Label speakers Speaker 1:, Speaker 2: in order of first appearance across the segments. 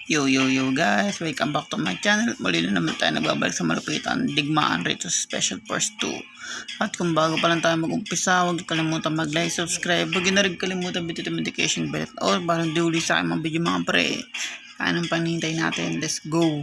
Speaker 1: Yo guys, welcome back to my channel. Muli na naman tayo nagbabalik sa malupitan digmaan rito sa Special Force 2. At kung bago pa lang tayo mag-umpisa, huwag kalimutan mag-like, subscribe. Huwag na rin kalimutan bitin yung notification bell or parang diuli sa aking mga video mga pre. Anong panihintay natin? Let's go.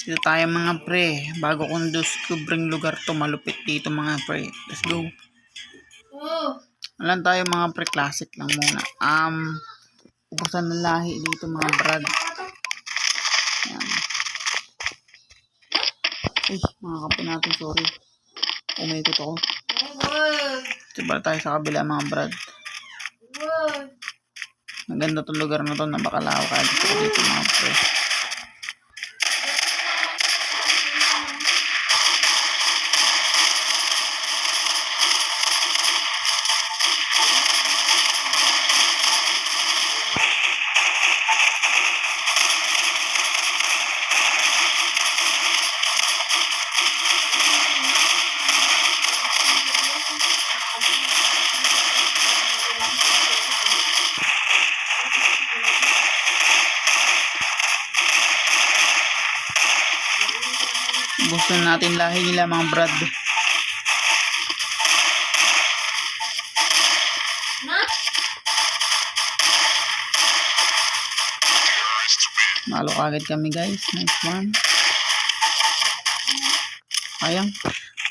Speaker 1: Dito tayo mga pre. Bago kong discovering lugar to, malupit dito mga pre. Let's go. Alam tayo mga pre, classic lang muna. Ubusan ng lahi dito mga brad. Yan. Ay, mga kape natin, sorry. Umikot ako. Diba tayo sa kabila mga brad. Maganda itong lugar na to, Nabakalaw kaya gusto ko dito mga pre. Gusto natin lahi nila mga brad. Malo kagad kami guys. Nice one. Ayang.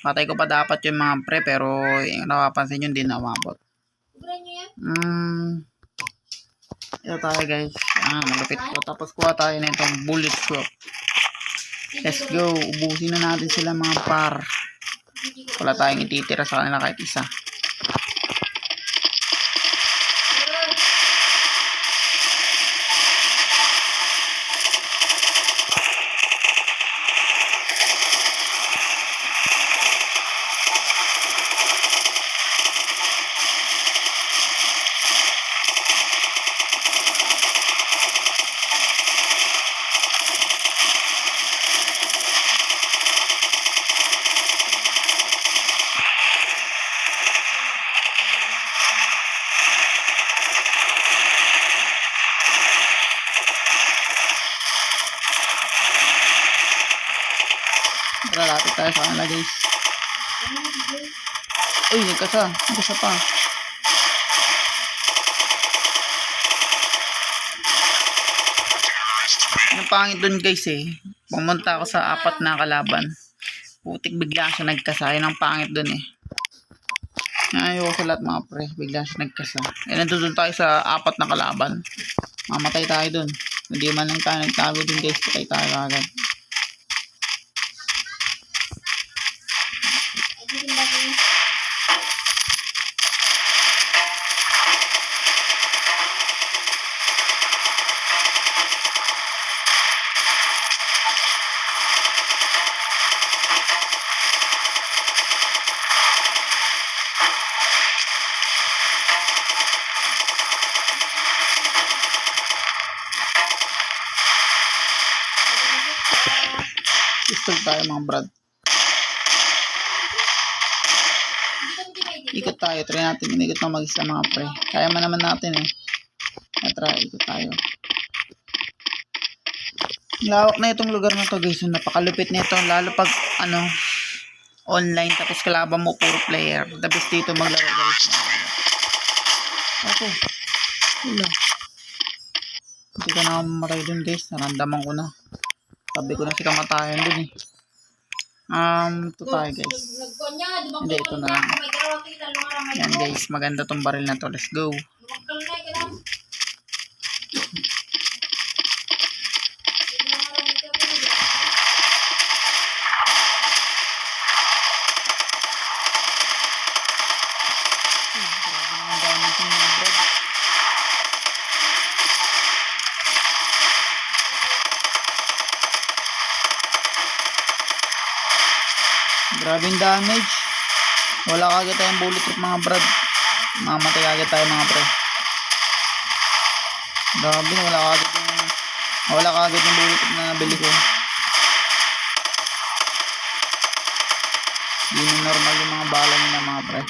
Speaker 1: Patay ko pa dapat yung mga pre pero yung napapansin yun din na umabot. Ito tayo guys. Malupit ko. Tapos kuha tayo na itong bullet swap. Let's go. Ubusin na natin sila mga par. Wala tayong ititira sa kanila kahit isa. Lalapit tayo sa kanila guys. Uy, nagkasa pa. Ang pangit dun guys pumunta ako sa apat na kalaban, putik bigla siya nagkasa. Yun ang pangit dun ayoko sa lahat mga pre, bigla siya nagkasa. Nandun tayo sa apat na kalaban, mamatay tayo dun. Hindi man lang tayo nagtago dun guys, patay tayo agad. Pistol tayo mga brad. Ikot tayo, try natin umikot na mag-isa mga pre. Kaya man naman natin try, ikot tayo. Lawak na itong lugar na to guys. Napakalupit nito, lalo pag online tapos kalaban mo puro player. The best dito maglaro guys. Ako. Wala. Hindi ka na mamatay dun guys. Naramdaman ko na. Sabi ko na si kamatayan dun ito tayo guys. Hindi, ito na lang. Yan guys, maganda tong baril na to. Let's go. Grabing damage. Wala kagad tayong bullet trip mga brad. Mamatay agad tayo mga pre. Grabe, wala kagad yung bullet trip na nabili ko. Hindi normal yung mga bala nila mga pre.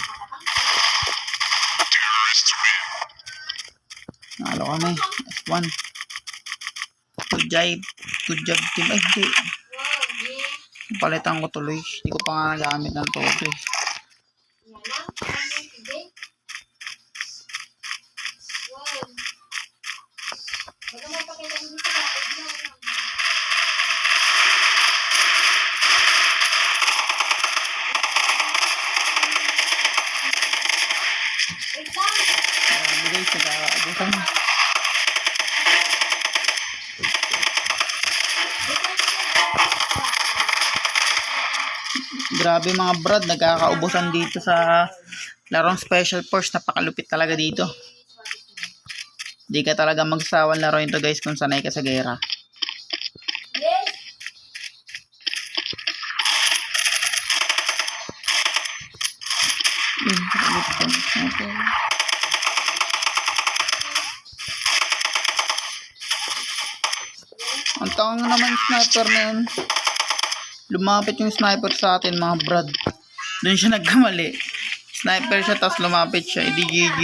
Speaker 1: Nalo kami. F1. Good job team. Ay, hindi. Palitan ko tuloy. Hindi ko pa nga nagamit ng todo eh. Guys, nag-aabutan. Grabe mga brad, nagkakaubusan dito sa larong Special Force. Napakalupit talaga dito. Di ka talaga magsawang laro ito guys kung sanay ka sa gera. Ang tawag naman sniper na yun. Lumapit yung sniper sa atin mga brad. Doon siya nagkamali. Sniper siya tapos lumapit siya. Edi GG.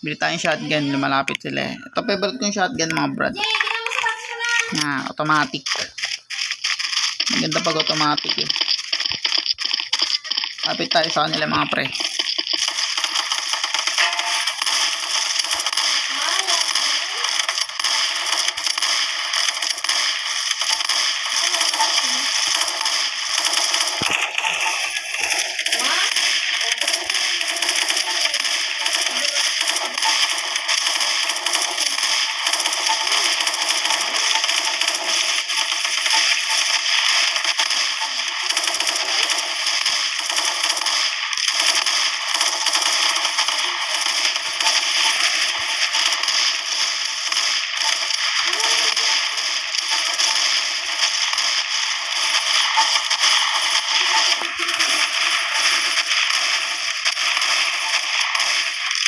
Speaker 1: Bili tayong shotgun. Lumalapit sila eh. Ito favorite kong shotgun mga brad. Na automatic. Maganda pag automatic eh. Lapit tayo sa kanila mga pre.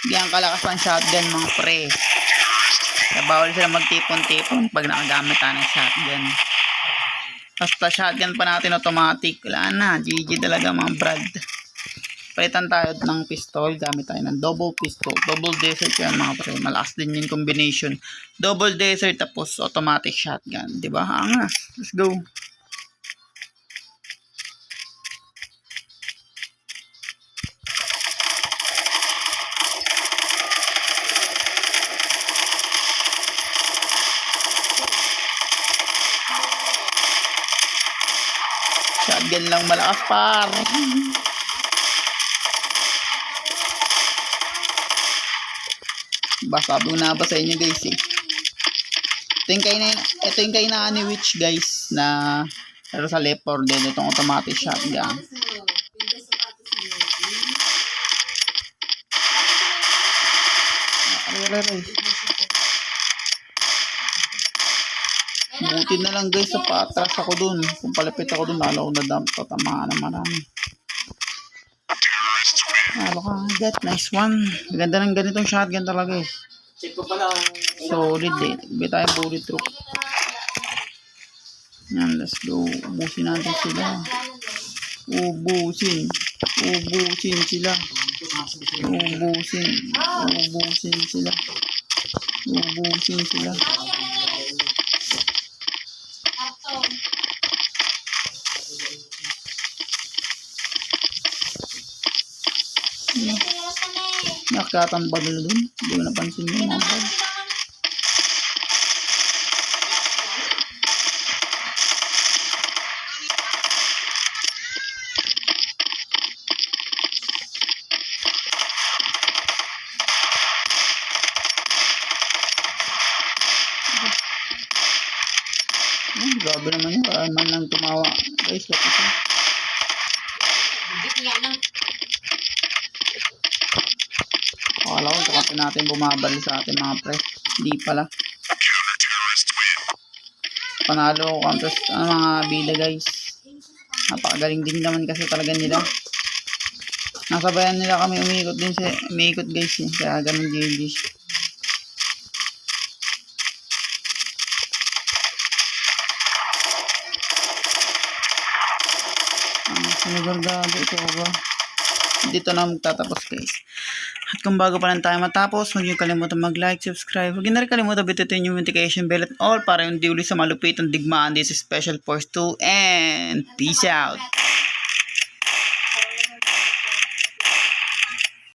Speaker 1: Diyan kalakas ang shotgun mga pre. Bawal sila magtipon-tipon pag nakagamit tayo ng shotgun. Basta shotgun pa natin automatic. Wala na. GG talaga mga brad. Palitan tayo ng pistol. Gamit tayo ng double pistol. Double desert yan mga pre. Malakas din yung combination. Double desert tapos automatic shotgun. Diba? Angas. Let's go. Shotgun lang malakas par. Sabi ko na ba sa inyo guys eh. Ito yung kainaan ni Witch guys na pero sa Left 4 Dead itong automatic shotgun. Buti na lang guys sa patras ako dun. Kung palapit ako dun lalo ko na tatamaan na marami. Get nice one. Ganda ng ganitong shotgun talaga eh.
Speaker 2: Check ko pala.
Speaker 1: Solid eh. Ibi tayo bulletproof. Yan, let's go. Ubusin natin sila. Ubusin sila. Ubusin sila. Nakatambad nila dun. Hindi ko napansin yun mga bag. Grabe naman yun. Parang man lang tumawa. Guys, lapit yun. Akala ko kapag natin bumabali sa atin mga pre. Hindi pala. Panalo ko contest ang mga bida guys. Napakagaling din naman kasi talaga nila. Nasabayan nila kami umiikot guys eh. Kaya ganun GG. Sinigurado ito ba? Dito na magtatapos guys. At kung bago pa lang tayo matapos, huwag niyo kalimutan mag-like, subscribe. Huwag niyo na rin kalimutan bitutin yung notification bell at all para yung di uli sa malupitang digmaan. This is Special Force 2 and peace out!